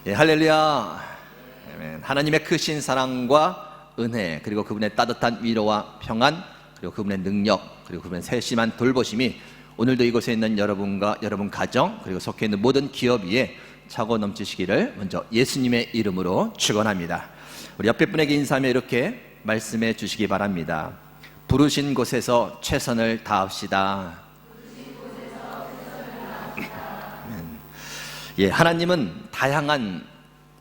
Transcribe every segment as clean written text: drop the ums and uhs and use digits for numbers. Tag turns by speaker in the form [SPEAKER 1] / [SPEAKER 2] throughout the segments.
[SPEAKER 1] 할렐루야. 아멘. 하나님의 크신 사랑과 은혜, 그리고 그분의 따뜻한 위로와 평안, 그리고 그분의 능력, 그리고 그분의 세심한 돌보심이 오늘도 이곳에 있는 여러분과 여러분 가정, 그리고 속해 있는 모든 기업 위에 차고 넘치시기를 먼저 예수님의 이름으로 축원합니다. 우리 옆에 분에게 인사하며 이렇게 말씀해 주시기 바랍니다. 부르신 곳에서 최선을 다합시다. 하나님은 다양한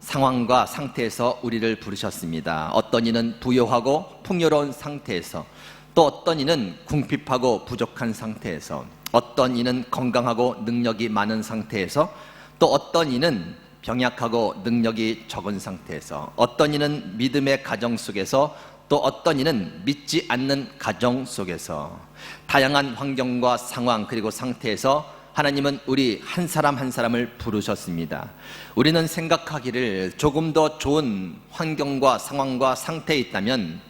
[SPEAKER 1] 상황과 상태에서 우리를 부르셨습니다. 어떤 이는 부요하고 풍요로운 상태에서, 또 어떤 이는 궁핍하고 부족한 상태에서, 어떤 이는 건강하고 능력이 많은 상태에서, 또 어떤 이는 병약하고 능력이 적은 상태에서, 어떤 이는 믿음의 가정 속에서, 또 어떤 이는 믿지 않는 가정 속에서, 다양한 환경과 상황 그리고 상태에서 하나님은 우리 한 사람 한 사람을 부르셨습니다. 우리는 생각하기를 조금 더 좋은 환경과 상황과 상태에 있다면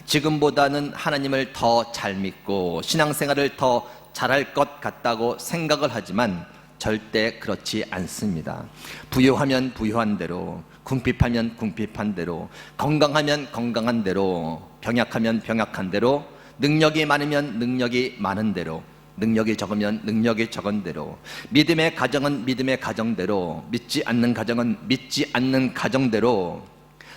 [SPEAKER 1] 지금보다는 하나님을 더 잘 믿고 신앙생활을 더 잘할 것 같다고 생각을 하지만 절대 그렇지 않습니다. 부유하면 부유한 대로, 궁핍하면 궁핍한 대로, 건강하면 건강한 대로, 병약하면 병약한 대로, 능력이 많으면 능력이 많은 대로, 능력이 적으면 능력이 적은 대로, 믿음의 가정은 믿음의 가정대로, 믿지 않는 가정은 믿지 않는 가정대로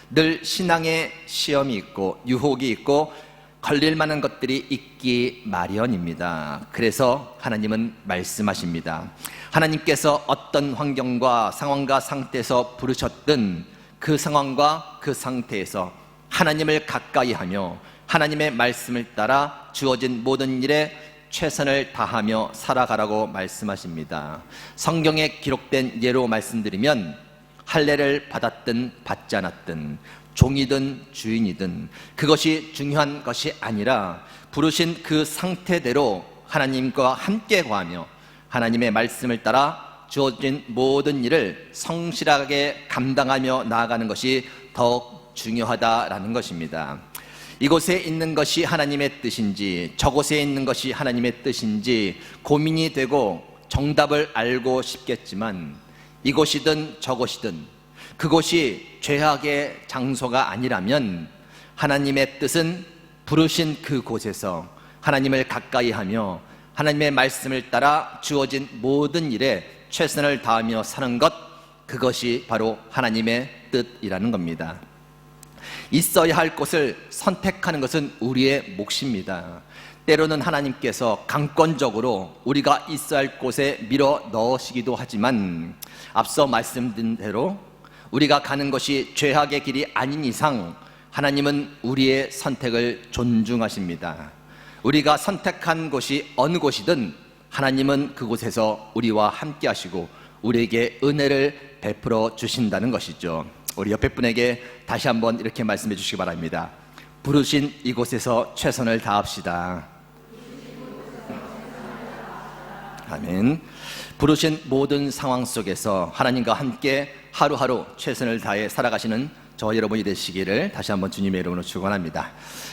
[SPEAKER 1] 늘 신앙의 시험이 있고 유혹이 있고 걸릴 만한 것들이 있기 마련입니다. 그래서 하나님은 말씀하십니다. 하나님께서 어떤 환경과 상황과 상태에서 부르셨든 그 상황과 그 상태에서 하나님을 가까이 하며 하나님의 말씀을 따라 주어진 모든 일에 최선을 다하며 살아가라고 말씀하십니다. 성경에 기록된 예로 말씀드리면 할례를 받았든 받지 않았든 종이든 주인이든 그것이 중요한 것이 아니라 부르신 그 상태대로 하나님과 함께 거하며 하나님의 말씀을 따라 주어진 모든 일을 성실하게 감당하며 나아가는 것이 더욱 중요하다라는 것입니다. 이곳에 있는 것이 하나님의 뜻인지 저곳에 있는 것이 하나님의 뜻인지 고민이 되고 정답을 알고 싶겠지만 이곳이든 저곳이든 그곳이 죄악의 장소가 아니라면 하나님의 뜻은 부르신 그곳에서 하나님을 가까이 하며 하나님의 말씀을 따라 주어진 모든 일에 최선을 다하며 사는 것, 그것이 바로 하나님의 뜻이라는 겁니다. 있어야 할 곳을 선택하는 것은 우리의 몫입니다. 때로는 하나님께서 강권적으로 우리가 있어야 할 곳에 밀어 넣으시기도 하지만 앞서 말씀드린 대로 우리가 가는 것이 죄악의 길이 아닌 이상 하나님은 우리의 선택을 존중하십니다. 우리가 선택한 곳이 어느 곳이든 하나님은 그곳에서 우리와 함께 하시고 우리에게 은혜를 베풀어 주신다는 것이죠. 우리 옆에 분에게 다시 한번 이렇게 말씀해 주시기 바랍니다. 부르신 이곳에서 최선을 다합시다. 아멘. 부르신 모든 상황 속에서 하나님과 함께 하루하루 최선을 다해 살아가시는 저와 여러분이 되시기를 다시 한번 주님의 이름으로 축원합니다.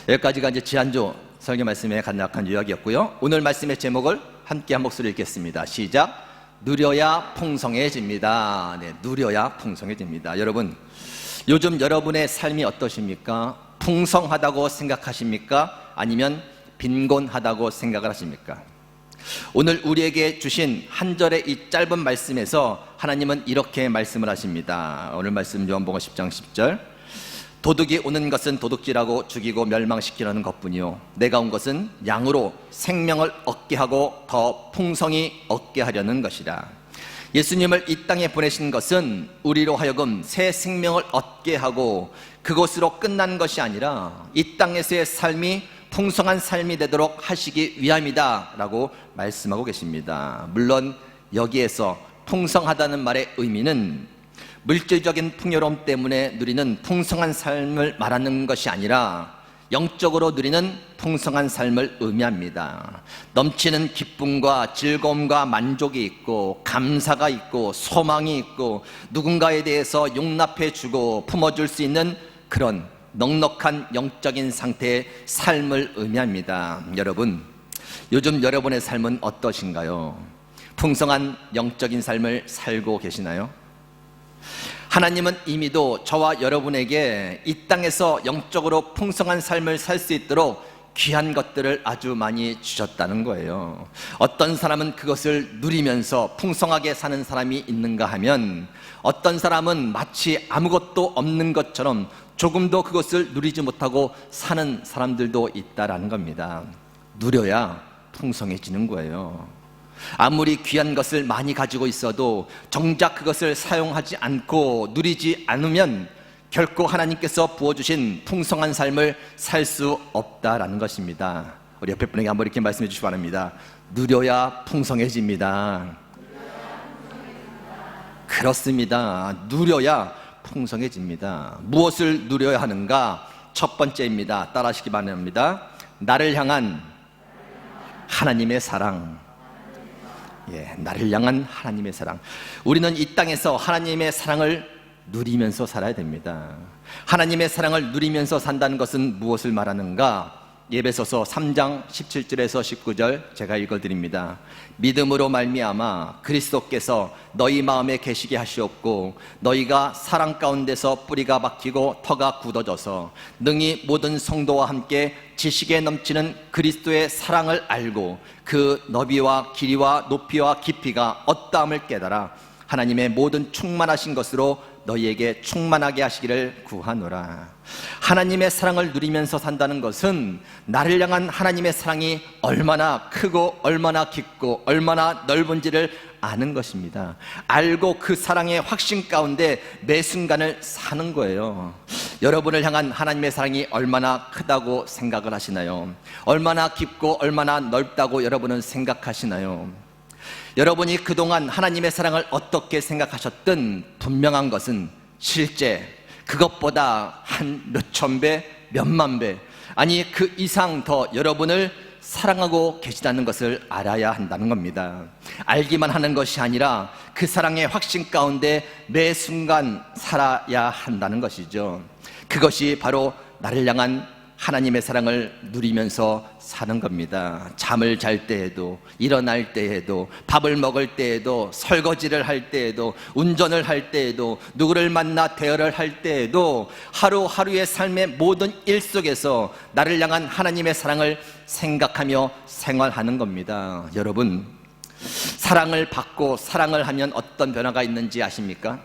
[SPEAKER 1] 여기까지가 이제 지난주 설교 말씀의 간략한 요약이었고요. 오늘 말씀의 제목을 함께 한 목소리로 읽겠습니다. 시작. 누려야 풍성해집니다. 네, 누려야 풍성해집니다. 여러분, 요즘 여러분의 삶이 어떠십니까? 풍성하다고 생각하십니까? 아니면 빈곤하다고 생각을 하십니까? 오늘 우리에게 주신 한 절의 이 짧은 말씀에서 하나님은 이렇게 말씀을 하십니다. 오늘 말씀 요한복음 10장 10절. 도둑이 오는 것은 도둑질하고 죽이고 멸망시키려는 것뿐이요 내가 온 것은 양으로 생명을 얻게 하고 더 풍성히 얻게 하려는 것이라. 예수님을 이 땅에 보내신 것은 우리로 하여금 새 생명을 얻게 하고 그것으로 끝난 것이 아니라 이 땅에서의 삶이 풍성한 삶이 되도록 하시기 위함이다 라고 말씀하고 계십니다. 물론 여기에서 풍성하다는 말의 의미는 물질적인 풍요로움 때문에 누리는 풍성한 삶을 말하는 것이 아니라 영적으로 누리는 풍성한 삶을 의미합니다. 넘치는 기쁨과 즐거움과 만족이 있고 감사가 있고 소망이 있고 누군가에 대해서 용납해 주고 품어줄 수 있는 그런 넉넉한 영적인 상태의 삶을 의미합니다. 여러분, 요즘 여러분의 삶은 어떠신가요? 풍성한 영적인 삶을 살고 계시나요? 하나님은 이미도 저와 여러분에게 이 땅에서 영적으로 풍성한 삶을 살 수 있도록 귀한 것들을 아주 많이 주셨다는 거예요. 어떤 사람은 그것을 누리면서 풍성하게 사는 사람이 있는가 하면, 어떤 사람은 마치 아무것도 없는 것처럼 조금도 그것을 누리지 못하고 사는 사람들도 있다라는 겁니다. 누려야 풍성해지는 거예요. 아무리 귀한 것을 많이 가지고 있어도 정작 그것을 사용하지 않고 누리지 않으면 결코 하나님께서 부어주신 풍성한 삶을 살 수 없다라는 것입니다. 우리 옆에 분에게 한번 이렇게 말씀해 주시기 바랍니다. 누려야 풍성해집니다. 그렇습니다. 누려야 풍성해집니다. 무엇을 누려야 하는가? 첫 번째입니다. 따라하시기 바랍니다. 나를 향한 하나님의 사랑. 나를 향한 하나님의 사랑. 우리는 이 땅에서 하나님의 사랑을 누리면서 살아야 됩니다. 하나님의 사랑을 누리면서 산다는 것은 무엇을 말하는가? 에베소서 3장 17절에서 19절 제가 읽어드립니다. 믿음으로 말미암아 그리스도께서 너희 마음에 계시게 하시옵고 너희가 사랑 가운데서 뿌리가 박히고 터가 굳어져서 능히 모든 성도와 함께 지식에 넘치는 그리스도의 사랑을 알고 그 너비와 길이와 높이와 깊이가 어떠함을 깨달아 하나님의 모든 충만하신 것으로 너희에게 충만하게 하시기를 구하노라. 하나님의 사랑을 누리면서 산다는 것은 나를 향한 하나님의 사랑이 얼마나 크고 얼마나 깊고 얼마나 넓은지를 아는 것입니다. 알고 그 사랑의 확신 가운데 매 순간을 사는 거예요. 여러분을 향한 하나님의 사랑이 얼마나 크다고 생각을 하시나요? 얼마나 깊고 얼마나 넓다고 여러분은 생각하시나요? 여러분이 그동안 하나님의 사랑을 어떻게 생각하셨든 분명한 것은 실제 그것보다 한 몇천 배, 몇만 배, 아니 그 이상 더 여러분을 사랑하고 계시다는 것을 알아야 한다는 겁니다. 알기만 하는 것이 아니라 그 사랑의 확신 가운데 매 순간 살아야 한다는 것이죠. 그것이 바로 나를 향한 하나님의 사랑을 누리면서 사는 겁니다. 잠을 잘 때에도, 일어날 때에도, 밥을 먹을 때에도, 설거지를 할 때에도, 운전을 할 때에도, 누구를 만나 대화를 할 때에도 하루하루의 삶의 모든 일 속에서 나를 향한 하나님의 사랑을 생각하며 생활하는 겁니다. 여러분, 사랑을 받고 사랑을 하면 어떤 변화가 있는지 아십니까?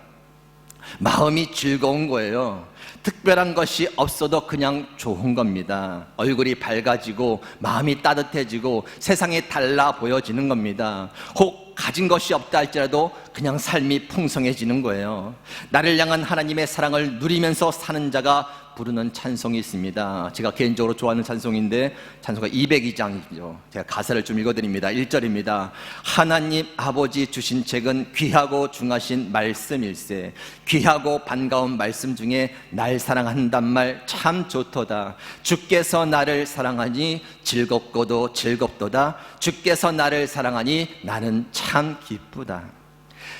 [SPEAKER 1] 마음이 즐거운 거예요. 특별한 것이 없어도 그냥 좋은 겁니다. 얼굴이 밝아지고 마음이 따뜻해지고 세상이 달라 보여지는 겁니다. 혹 가진 것이 없다 할지라도 그냥 삶이 풍성해지는 거예요. 나를 향한 하나님의 사랑을 누리면서 사는 자가 부르는 찬송이 있습니다. 제가 개인적으로 좋아하는 찬송인데 찬송가 202장이죠. 제가 가사를 좀 읽어드립니다. 1절입니다. 하나님 아버지 주신 책은 귀하고 중하신 말씀일세. 귀하고 반가운 말씀 중에 날 사랑한단 말 참 좋도다. 주께서 나를 사랑하니 즐겁고도 즐겁도다. 주께서 나를 사랑하니 나는 참 기쁘다.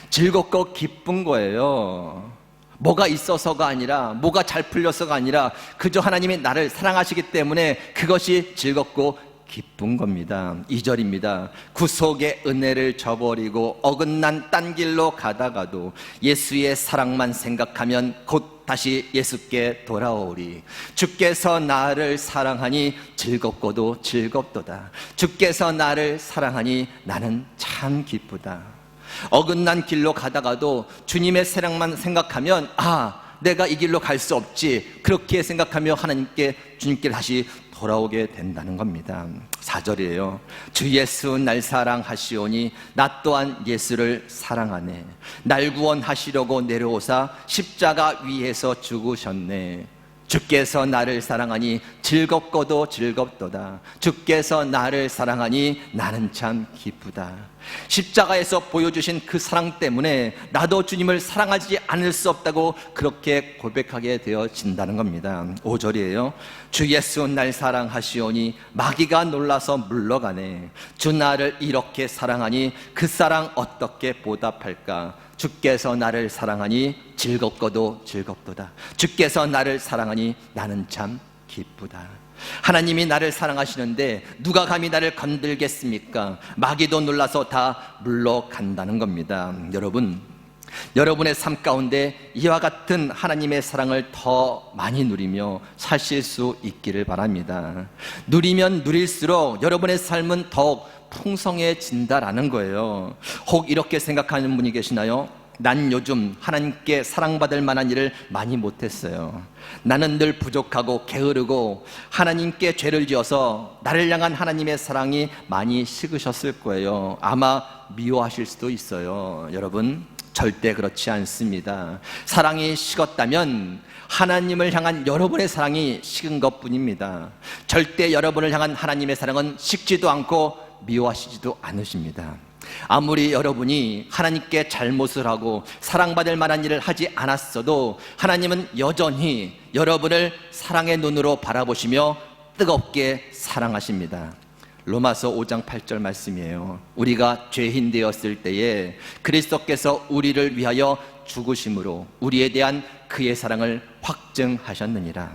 [SPEAKER 1] 즐겁고 기쁜 거예요. 뭐가 있어서가 아니라, 뭐가 잘 풀려서가 아니라 그저 하나님이 나를 사랑하시기 때문에 그것이 즐겁고 기쁜 겁니다. 2절입니다. 구속의 은혜를 저버리고 어긋난 딴 길로 가다가도 예수의 사랑만 생각하면 곧 다시 예수께 돌아오리. 주께서 나를 사랑하니 즐겁고도 즐겁도다. 주께서 나를 사랑하니 나는 참 기쁘다. 어긋난 길로 가다가도 주님의 사랑만 생각하면 내가 이 길로 갈 수 없지, 그렇게 생각하며 하나님께, 주님께 다시 돌아오게 된다는 겁니다. 4절이에요. 주 예수 날 사랑하시오니 나 또한 예수를 사랑하네. 날 구원하시려고 내려오사 십자가 위에서 죽으셨네. 주께서 나를 사랑하니 즐겁고도 즐겁도다. 주께서 나를 사랑하니 나는 참 기쁘다. 십자가에서 보여주신 그 사랑 때문에 나도 주님을 사랑하지 않을 수 없다고 그렇게 고백하게 되어진다는 겁니다. 5절이에요. 주 예수 날 사랑하시오니 마귀가 놀라서 물러가네. 주 나를 이렇게 사랑하니 그 사랑 어떻게 보답할까? 주께서 나를 사랑하니 즐겁고도 즐겁도다. 주께서 나를 사랑하니 나는 참 기쁘다. 하나님이 나를 사랑하시는데 누가 감히 나를 건들겠습니까? 마귀도 놀라서 다 물러간다는 겁니다. 여러분, 여러분의 삶 가운데 이와 같은 하나님의 사랑을 더 많이 누리며 사실 수 있기를 바랍니다. 누리면 누릴수록 여러분의 삶은 더욱 풍성해진다라는 거예요. 혹 이렇게 생각하는 분이 계시나요? 난 요즘 하나님께 사랑받을 만한 일을 많이 못했어요. 나는 늘 부족하고 게으르고 하나님께 죄를 지어서 나를 향한 하나님의 사랑이 많이 식으셨을 거예요. 아마 미워하실 수도 있어요. 여러분, 절대 그렇지 않습니다. 사랑이 식었다면 하나님을 향한 여러분의 사랑이 식은 것뿐입니다. 절대 여러분을 향한 하나님의 사랑은 식지도 않고 미워하시지도 않으십니다. 아무리 여러분이 하나님께 잘못을 하고 사랑받을 만한 일을 하지 않았어도 하나님은 여전히 여러분을 사랑의 눈으로 바라보시며 뜨겁게 사랑하십니다. 로마서 5장 8절 말씀이에요. 우리가 죄인 되었을 때에 그리스도께서 우리를 위하여 죽으심으로 우리에 대한 그의 사랑을 확증하셨느니라.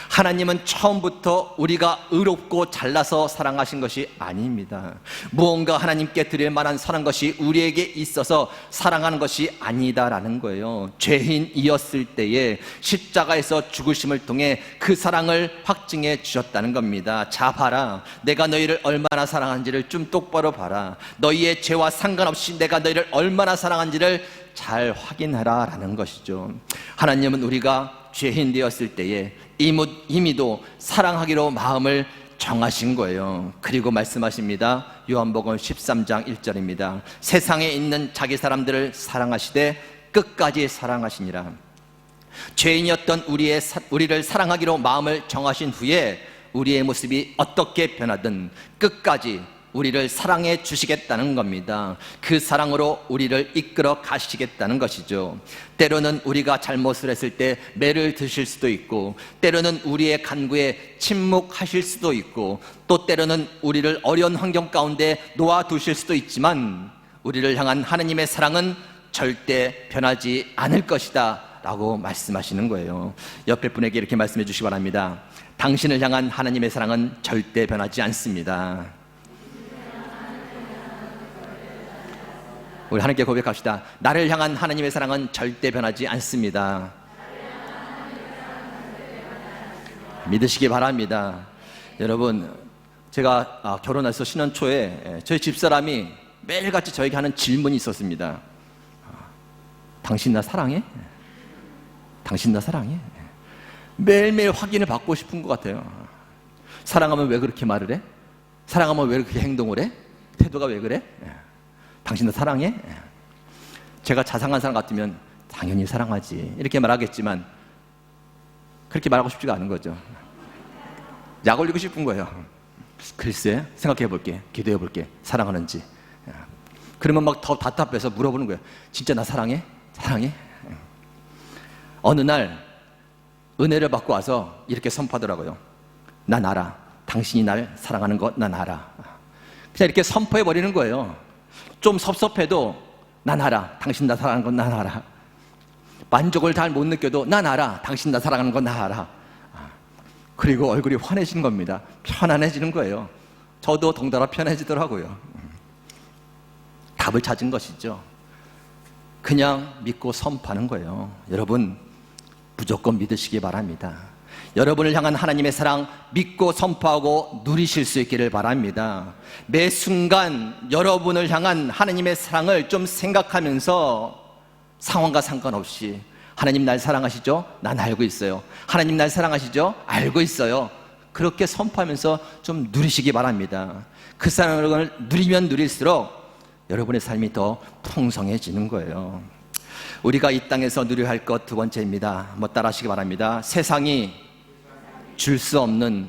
[SPEAKER 1] 하나님은 처음부터 우리가 의롭고 잘나서 사랑하신 것이 아닙니다. 무언가 하나님께 드릴 만한 선한 것이 우리에게 있어서 사랑하는 것이 아니다라는 거예요. 죄인이었을 때에 십자가에서 죽으심을 통해 그 사랑을 확증해 주셨다는 겁니다. 자, 봐라, 내가 너희를 얼마나 사랑한지를 좀 똑바로 봐라. 너희의 죄와 상관없이 내가 너희를 얼마나 사랑한지를 잘 확인하라 라는 것이죠. 하나님은 우리가 죄인 되었을 때에 이미도 사랑하기로 마음을 정하신 거예요. 그리고 말씀하십니다. 요한복음 13장 1절입니다. 세상에 있는 자기 사람들을 사랑하시되 끝까지 사랑하시니라. 죄인이었던 우리를 사랑하기로 마음을 정하신 후에 우리의 모습이 어떻게 변하든 끝까지 우리를 사랑해 주시겠다는 겁니다. 그 사랑으로 우리를 이끌어 가시겠다는 것이죠. 때로는 우리가 잘못을 했을 때 매를 드실 수도 있고, 때로는 우리의 간구에 침묵하실 수도 있고, 또 때로는 우리를 어려운 환경 가운데 놓아두실 수도 있지만 우리를 향한 하나님의 사랑은 절대 변하지 않을 것이다 라고 말씀하시는 거예요. 옆에 분에게 이렇게 말씀해 주시기 바랍니다. 당신을 향한 하나님의 사랑은 절대 변하지 않습니다. 우리 하나님께 고백합시다. 나를 향한 하나님의 사랑은 절대 변하지 않습니다. 믿으시기 바랍니다. 여러분, 제가 결혼해서 신혼 초에 저희 집사람이 매일같이 저에게 하는 질문이 있었습니다. 당신 나 사랑해? 당신 나 사랑해? 매일매일 확인을 받고 싶은 것 같아요. 사랑하면 왜 그렇게 말을 해? 사랑하면 왜 그렇게 행동을 해? 태도가 왜 그래? 당신 나 사랑해? 제가 자상한 사람 같으면 당연히 사랑하지 이렇게 말하겠지만 그렇게 말하고 싶지가 않은 거죠. 약 올리고 싶은 거예요. 글쎄, 생각해 볼게, 기도해 볼게, 사랑하는지. 그러면 막 더 답답해서 물어보는 거예요. 진짜 나 사랑해? 사랑해? 어느 날 은혜를 받고 와서 이렇게 선포하더라고요. 난 알아. 당신이 날 사랑하는 거 난 알아. 그냥 이렇게 선포해 버리는 거예요. 좀 섭섭해도 난 알아. 당신 나 사랑하는 건 난 알아. 만족을 잘 못 느껴도 난 알아. 당신 나 사랑하는 건 난 알아. 그리고 얼굴이 환해지는 겁니다. 편안해지는 거예요. 저도 덩달아 편해지더라고요. 답을 찾은 것이죠. 그냥 믿고 선포하는 거예요. 여러분, 무조건 믿으시기 바랍니다. 여러분을 향한 하나님의 사랑 믿고 선포하고 누리실 수 있기를 바랍니다. 매 순간 여러분을 향한 하나님의 사랑을 좀 생각하면서 상황과 상관없이 하나님 날 사랑하시죠? 난 알고 있어요. 하나님 날 사랑하시죠? 알고 있어요. 그렇게 선포하면서 좀 누리시기 바랍니다. 그 사랑을 누리면 누릴수록 여러분의 삶이 더 풍성해지는 거예요. 우리가 이 땅에서 누려야 할 것 두 번째입니다. 한번 따라 하시기 바랍니다. 세상이 줄 수 없는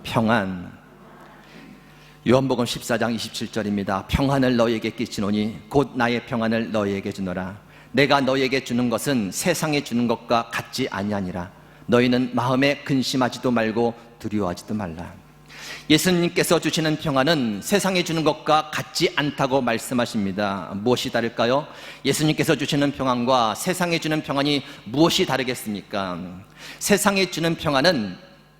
[SPEAKER 1] 평안. 요한복음 14장 27절입니다. 평안을 너희에게 끼치노니 곧 나의 평안을 너희에게 주노라. 내가 너희에게 주는 것은 세상에 주는 것과 같지 아니하니라. 너희는 마음에 근심하지도 말고 두려워하지도 말라. 예수님께서 주시는 평안은 세상에 주는 것과 같지 않다고 말씀하십니다. 무엇이 다를까요? 예수님께서 주시는 평안과 세상에 주는 평안이 무엇이 다르겠습니까? 세상에 주는 평안은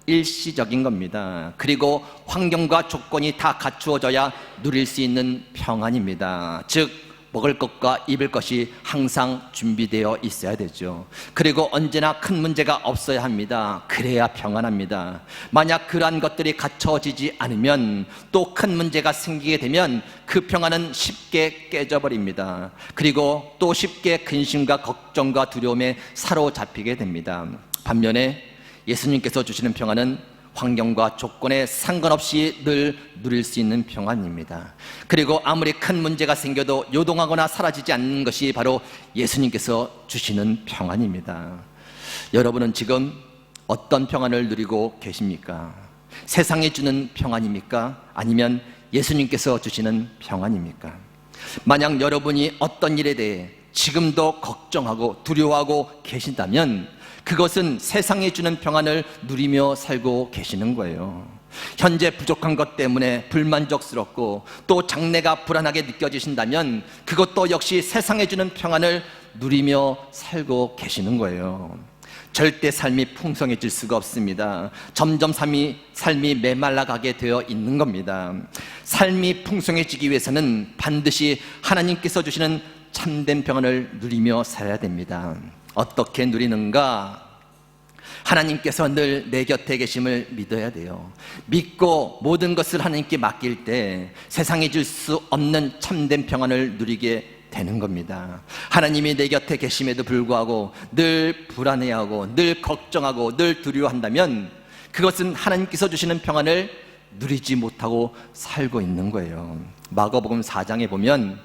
[SPEAKER 1] 일시적인 겁니다. 그리고 환경과 조건이 다 갖추어져야 누릴 수 있는 평안입니다. 즉 먹을 것과 입을 것이 항상 준비되어 있어야 되죠. 그리고 언제나 큰 문제가 없어야 합니다. 그래야 평안합니다. 만약 그러한 것들이 갖춰지지 않으면 또 큰 문제가 생기게 되면 그 평안은 쉽게 깨져버립니다. 그리고 또 쉽게 근심과 걱정과 두려움에 사로잡히게 됩니다. 반면에 예수님께서 주시는 평안은 환경과 조건에 상관없이 늘 누릴 수 있는 평안입니다. 그리고 아무리 큰 문제가 생겨도 요동하거나 사라지지 않는 것이 바로 예수님께서 주시는 평안입니다. 여러분은 지금 어떤 평안을 누리고 계십니까? 세상이 주는 평안입니까? 아니면 예수님께서 주시는 평안입니까? 만약 여러분이 어떤 일에 대해 지금도 걱정하고 두려워하고 계신다면 그것은 세상이 주는 평안을 누리며 살고 계시는 거예요. 현재 부족한 것 때문에 불만족스럽고 또 장래가 불안하게 느껴지신다면 그것도 역시 세상이 주는 평안을 누리며 살고 계시는 거예요. 절대 삶이 풍성해질 수가 없습니다. 점점 삶이 메말라가게 되어 있는 겁니다. 삶이 풍성해지기 위해서는 반드시 하나님께서 주시는 참된 평안을 누리며 살아야 됩니다. 어떻게 누리는가? 하나님께서 늘 내 곁에 계심을 믿어야 돼요. 믿고 모든 것을 하나님께 맡길 때 세상에 줄 수 없는 참된 평안을 누리게 되는 겁니다. 하나님이 내 곁에 계심에도 불구하고 늘 불안해하고 늘 걱정하고 늘 두려워한다면 그것은 하나님께서 주시는 평안을 누리지 못하고 살고 있는 거예요. 마가복음 4장에 보면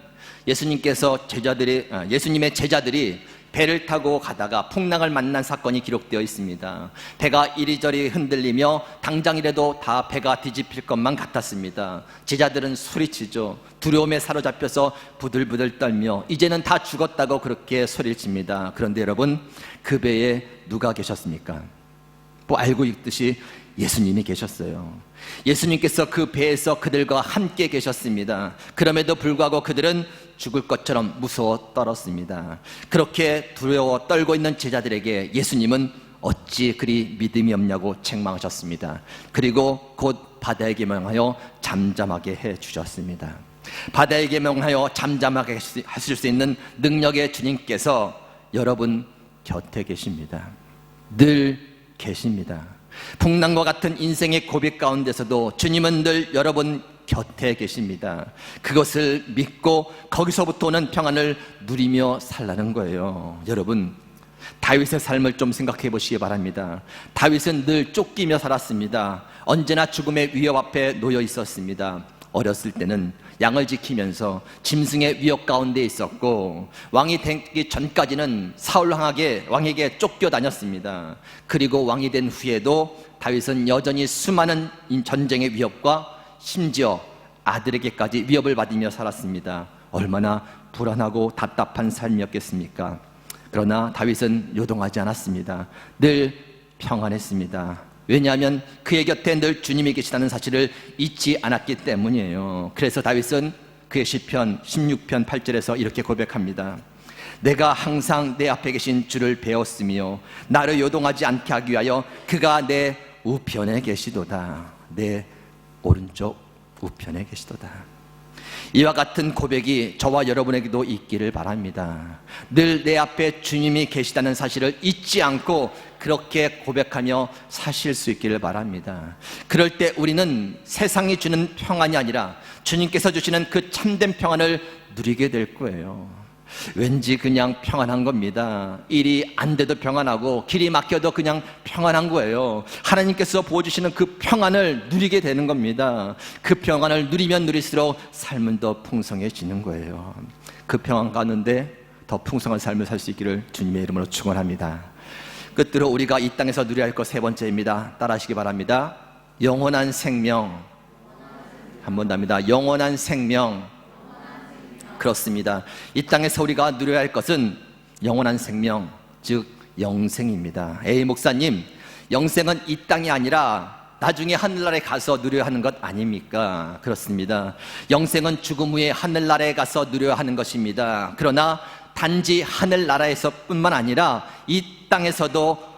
[SPEAKER 1] 예수님의 제자들이 배를 타고 가다가 풍랑을 만난 사건이 기록되어 있습니다. 배가 이리저리 흔들리며 당장이라도 다 배가 뒤집힐 것만 같았습니다. 제자들은 소리치죠. 두려움에 사로잡혀서 부들부들 떨며 이제는 다 죽었다고 그렇게 소리를 칩니다. 그런데 여러분, 그 배에 누가 계셨습니까? 뭐 알고 있듯이 예수님이 계셨어요. 예수님께서 그 배에서 그들과 함께 계셨습니다. 그럼에도 불구하고 그들은 죽을 것처럼 무서워 떨었습니다. 그렇게 두려워 떨고 있는 제자들에게 예수님은 어찌 그리 믿음이 없냐고 책망하셨습니다. 그리고 곧 바다에게 명하여 잠잠하게 해주셨습니다. 바다에게 명하여 잠잠하게 하실 수 있는 능력의 주님께서 여러분 곁에 계십니다. 늘 계십니다. 풍랑과 같은 인생의 고백 가운데서도 주님은 늘 여러분 곁에 계십니다. 그것을 믿고 거기서부터 오는 평안을 누리며 살라는 거예요. 여러분, 다윗의 삶을 좀 생각해 보시기 바랍니다. 다윗은 늘 쫓기며 살았습니다. 언제나 죽음의 위협 앞에 놓여 있었습니다. 어렸을 때는 양을 지키면서 짐승의 위협 가운데 있었고 왕이 되기 전까지는 사울 왕에게 쫓겨다녔습니다. 그리고 왕이 된 후에도 다윗은 여전히 수많은 전쟁의 위협과 심지어 아들에게까지 위협을 받으며 살았습니다. 얼마나 불안하고 답답한 삶이었겠습니까? 그러나 다윗은 요동하지 않았습니다. 늘 평안했습니다. 왜냐하면 그의 곁에 늘 주님이 계시다는 사실을 잊지 않았기 때문이에요. 그래서 다윗은 그의 시편 16편 8절에서 이렇게 고백합니다. 내가 항상 내 앞에 계신 주를 배웠으며 나를 요동하지 않게 하기 위하여 그가 내 우편에 계시도다. 내 오른쪽 우편에 계시도다. 이와 같은 고백이 저와 여러분에게도 있기를 바랍니다. 늘 내 앞에 주님이 계시다는 사실을 잊지 않고 그렇게 고백하며 사실 수 있기를 바랍니다. 그럴 때 우리는 세상이 주는 평안이 아니라 주님께서 주시는 그 참된 평안을 누리게 될 거예요. 왠지 그냥 평안한 겁니다. 일이 안 돼도 평안하고 길이 막혀도 그냥 평안한 거예요. 하나님께서 보여주시는 그 평안을 누리게 되는 겁니다. 그 평안을 누리면 누릴수록 삶은 더 풍성해지는 거예요. 그 평안 가운데 더 풍성한 삶을 살 수 있기를 주님의 이름으로 축원합니다. 끝으로 우리가 이 땅에서 누려야 할 것 세 번째입니다. 따라하시기 바랍니다. 영원한 생명. 한 번 더 합니다. 영원한 생명. 그렇습니다. 이 땅에서 우리가 누려야 할 것은 영원한 생명, 즉 영생입니다. 에이 목사님, 영생은 이 땅이 아니라 나중에 하늘나라에 가서 누려야 하는 것 아닙니까? 그렇습니다. 영생은 죽음 후에 하늘나라에 가서 누려야 하는 것입니다. 그러나 단지 하늘나라에서 뿐만 아니라 이 땅에서도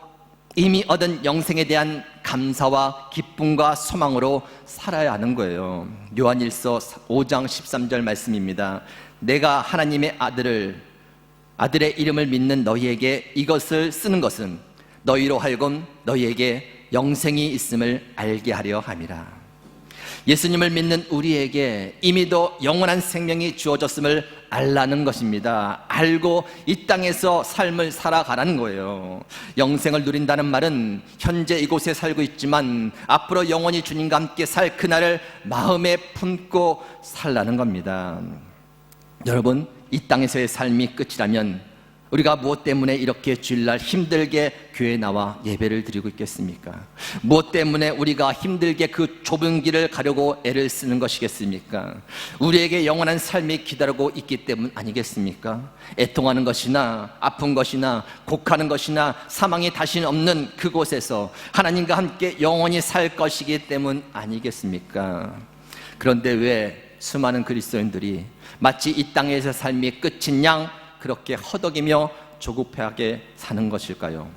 [SPEAKER 1] 이미 얻은 영생에 대한 감사와 기쁨과 소망으로 살아야 하는 거예요. 요한일서 5장 13절 말씀입니다. 내가 하나님의 아들의 이름을 믿는 너희에게 이것을 쓰는 것은 너희로 하여금 너희에게 영생이 있음을 알게 하려 함이라. 예수님을 믿는 우리에게 이미도 영원한 생명이 주어졌음을 알라는 것입니다. 알고 이 땅에서 삶을 살아가라는 거예요. 영생을 누린다는 말은 현재 이곳에 살고 있지만 앞으로 영원히 주님과 함께 살 그날을 마음에 품고 살라는 겁니다. 여러분, 이 땅에서의 삶이 끝이라면 우리가 무엇 때문에 이렇게 주일날 힘들게 교회에 나와 예배를 드리고 있겠습니까? 무엇 때문에 우리가 힘들게 그 좁은 길을 가려고 애를 쓰는 것이겠습니까? 우리에게 영원한 삶이 기다리고 있기 때문 아니겠습니까? 애통하는 것이나 아픈 것이나 곡하는 것이나 사망이 다시 없는 그곳에서 하나님과 함께 영원히 살 것이기 때문 아니겠습니까? 그런데 왜 수많은 그리스도인들이 마치 이 땅에서 삶이 끝인 양 그렇게 허덕이며 조급하게 사는 것일까요?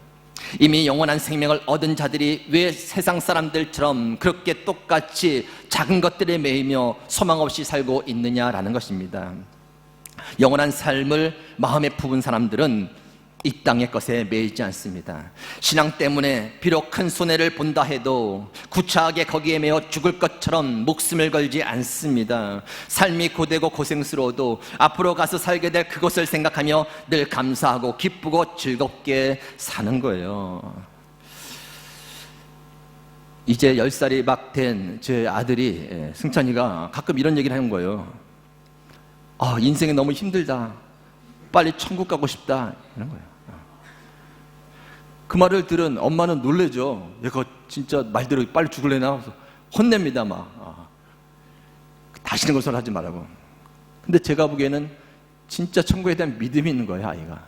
[SPEAKER 1] 이미 영원한 생명을 얻은 자들이 왜 세상 사람들처럼 그렇게 똑같이 작은 것들에 매이며 소망 없이 살고 있느냐라는 것입니다. 영원한 삶을 마음에 품은 사람들은 이 땅의 것에 매이지 않습니다. 신앙 때문에 비록 큰 손해를 본다 해도 구차하게 거기에 매어 죽을 것처럼 목숨을 걸지 않습니다. 삶이 고되고 고생스러워도 앞으로 가서 살게 될 그것을 생각하며 늘 감사하고 기쁘고 즐겁게 사는 거예요. 이제 10살이 막 된 제 아들이 승찬이가 가끔 이런 얘기를 하는 거예요. 인생이 너무 힘들다, 빨리 천국 가고 싶다, 이런 거예요. 그 말을 들은 엄마는 놀래죠. 얘가 진짜 말대로 빨리 죽을래나? 그래서 혼냅니다. 다시는 그런 소리 하지 말라고. 근데 제가 보기에는 진짜 천국에 대한 믿음이 있는 거예요, 아이가.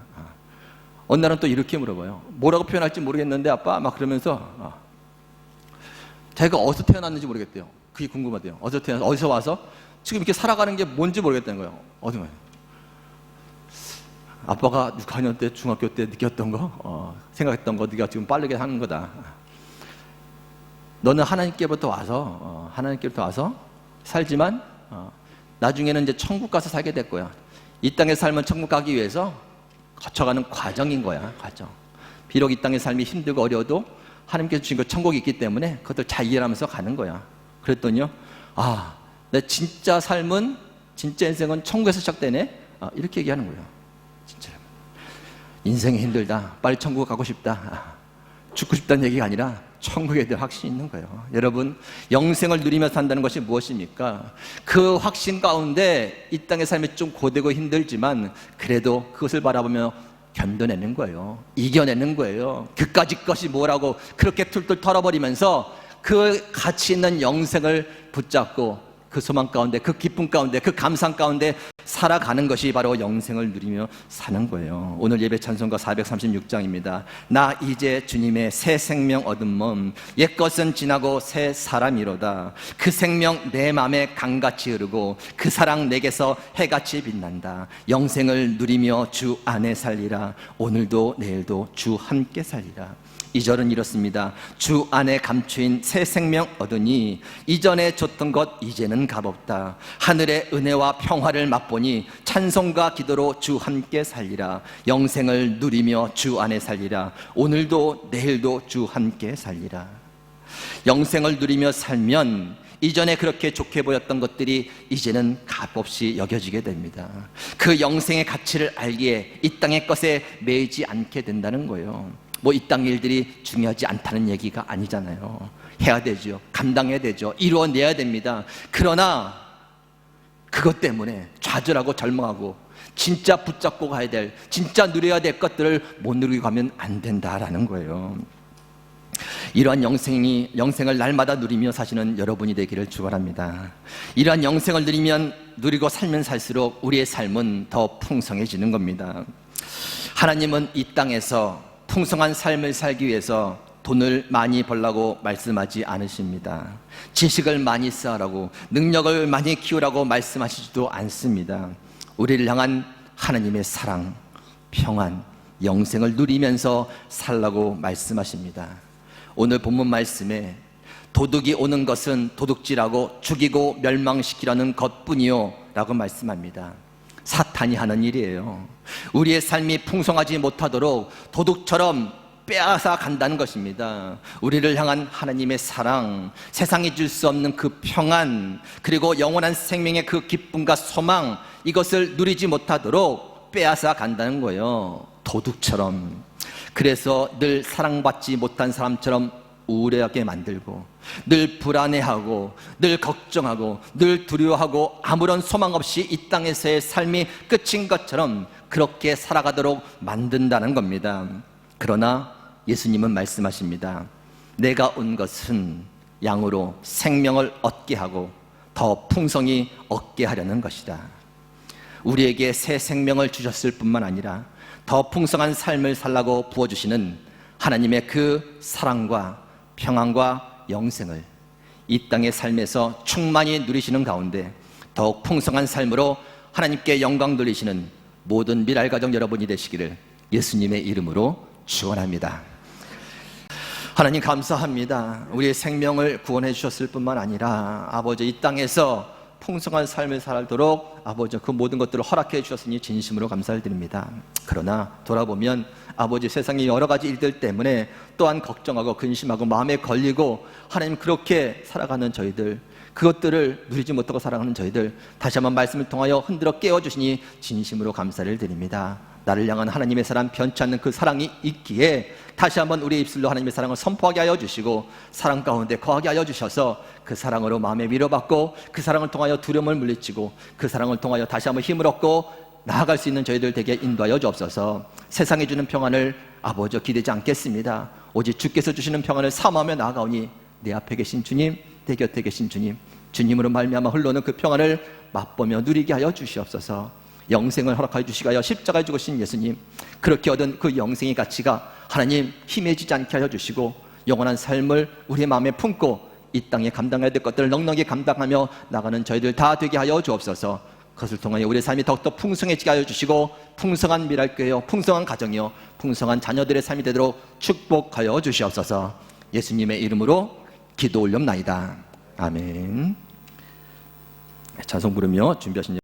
[SPEAKER 1] 어느 날은 또 이렇게 물어봐요. 뭐라고 표현할지 모르겠는데 아빠? 막 그러면서 자기가 어디서 태어났는지 모르겠대요. 그게 궁금하대요. 어디서 와서 지금 이렇게 살아가는 게 뭔지 모르겠다는 거예요. 어디가? 아빠가 6학년 때, 중학교 때 느꼈던 거, 생각했던 거 네가 지금 빠르게 하는 거다. 너는 하나님께부터 와서 살지만 나중에는 이제 천국 가서 살게 될 거야. 이 땅의 삶은 천국 가기 위해서 거쳐가는 과정인 거야, 과정. 비록 이 땅의 삶이 힘들고 어려워도 하나님께서 주신 그 천국이 있기 때문에 그것들 잘 이해하면서 가는 거야. 그랬더니요, 내 진짜 삶은, 진짜 인생은 천국에서 시작되네? 이렇게 얘기하는 거예요. 진짜로. 인생이 힘들다, 빨리 천국 가고 싶다, 죽고 싶다는 얘기가 아니라 천국에 대한 확신이 있는 거예요. 여러분, 영생을 누리며 산다는 것이 무엇입니까? 그 확신 가운데 이 땅의 삶이 좀 고되고 힘들지만 그래도 그것을 바라보며 견뎌내는 거예요. 이겨내는 거예요. 그까짓 것이 뭐라고 그렇게 툴툴 털어버리면서 그 가치 있는 영생을 붙잡고 그 소망 가운데, 그 기쁨 가운데, 그 감상 가운데 살아가는 것이 바로 영생을 누리며 사는 거예요. 오늘 예배 찬송가 436장입니다. 나 이제 주님의 새 생명 얻음은 옛것은 지나고 새 사람이로다. 그 생명 내 맘에 강같이 흐르고 그 사랑 내게서 해같이 빛난다. 영생을 누리며 주 안에 살리라. 오늘도 내일도 주 함께 살리라. 2절은 이렇습니다. 주 안에 감추인 새 생명 얻으니 이전에 줬던 것 이제는 값없다. 하늘의 은혜와 평화를 맛보니 찬송과 기도로 주 함께 살리라. 영생을 누리며 주 안에 살리라. 오늘도 내일도 주 함께 살리라. 영생을 누리며 살면 이전에 그렇게 좋게 보였던 것들이 이제는 값없이 여겨지게 됩니다. 그 영생의 가치를 알기에 이 땅의 것에 매이지 않게 된다는 거예요. 이 땅 일들이 중요하지 않다는 얘기가 아니잖아요. 해야 되죠. 감당해야 되죠. 이루어내야 됩니다. 그러나 그것 때문에 좌절하고 절망하고 진짜 붙잡고 가야 될, 진짜 누려야 될 것들을 못 누리고 가면 안 된다라는 거예요. 이러한 영생을 날마다 누리며 사시는 여러분이 되기를 축원합니다. 이러한 영생을 누리고 살면 살수록 우리의 삶은 더 풍성해지는 겁니다. 하나님은 이 땅에서 풍성한 삶을 살기 위해서 돈을 많이 벌라고 말씀하지 않으십니다. 지식을 많이 쌓으라고, 능력을 많이 키우라고 말씀하시지도 않습니다. 우리를 향한 하나님의 사랑, 평안, 영생을 누리면서 살라고 말씀하십니다. 오늘 본문 말씀에 도둑이 오는 것은 도둑질하고 죽이고 멸망시키려는 것뿐이요 라고 말씀합니다. 사탄이 하는 일이에요. 우리의 삶이 풍성하지 못하도록 도둑처럼 빼앗아 간다는 것입니다. 우리를 향한 하나님의 사랑, 세상이 줄 수 없는 그 평안, 그리고 영원한 생명의 그 기쁨과 소망, 이것을 누리지 못하도록 빼앗아 간다는 거예요. 도둑처럼. 그래서 늘 사랑받지 못한 사람처럼 우울하게 만들고, 늘 불안해하고, 늘 걱정하고, 늘 두려워하고, 아무런 소망 없이 이 땅에서의 삶이 끝인 것처럼 그렇게 살아가도록 만든다는 겁니다. 그러나 예수님은 말씀하십니다. 내가 온 것은 양으로 생명을 얻게 하고 더 풍성히 얻게 하려는 것이다. 우리에게 새 생명을 주셨을 뿐만 아니라 더 풍성한 삶을 살라고 부어주시는 하나님의 그 사랑과 평안과 영생을 이 땅의 삶에서 충만히 누리시는 가운데 더욱 풍성한 삶으로 하나님께 영광 돌리시는 모든 미랄가정 여러분이 되시기를 예수님의 이름으로 축원합니다. 하나님 감사합니다. 우리의 생명을 구원해 주셨을 뿐만 아니라 아버지 이 땅에서 풍성한 삶을 살도록 아버지 그 모든 것들을 허락해 주셨으니 진심으로 감사를 드립니다. 그러나 돌아보면 아버지 세상의 여러 가지 일들 때문에 또한 걱정하고 근심하고 마음에 걸리고 하나님 그렇게 살아가는 저희들, 그것들을 누리지 못하고 살아가는 저희들 다시 한번 말씀을 통하여 흔들어 깨워주시니 진심으로 감사를 드립니다. 나를 향한 하나님의 사랑, 변치 않는 그 사랑이 있기에 다시 한번 우리의 입술로 하나님의 사랑을 선포하게 하여 주시고 사랑 가운데 거하게 하여 주셔서 그 사랑으로 마음에 위로받고 그 사랑을 통하여 두려움을 물리치고 그 사랑을 통하여 다시 한번 힘을 얻고 나아갈 수 있는 저희들 되게 인도하여 주옵소서. 세상이 주는 평안을 아버지 기대지 않겠습니다. 오직 주께서 주시는 평안을 사모하며 나아가오니 내 앞에 계신 주님, 내 곁에 계신 주님, 주님으로 말미암아 흘러오는 그 평안을 맛보며 누리게 하여 주시옵소서. 영생을 허락하여 주시고 하여 십자가에 죽으신 예수님, 그렇게 얻은 그 영생의 가치가 하나님 힘해지지 않게 하여 주시고 영원한 삶을 우리의 마음에 품고 이 땅에 감당해야 될 것들을 넉넉히 감당하며 나가는 저희들 다 되게 하여 주옵소서. 그것을 통하여 우리의 삶이 더욱더 풍성해지게 하여 주시고 풍성한 미랄교회요, 풍성한 가정이요, 풍성한 자녀들의 삶이 되도록 축복하여 주시옵소서. 예수님의 이름으로 기도 올렵나이다. 아멘. 찬송 부르며 준비하신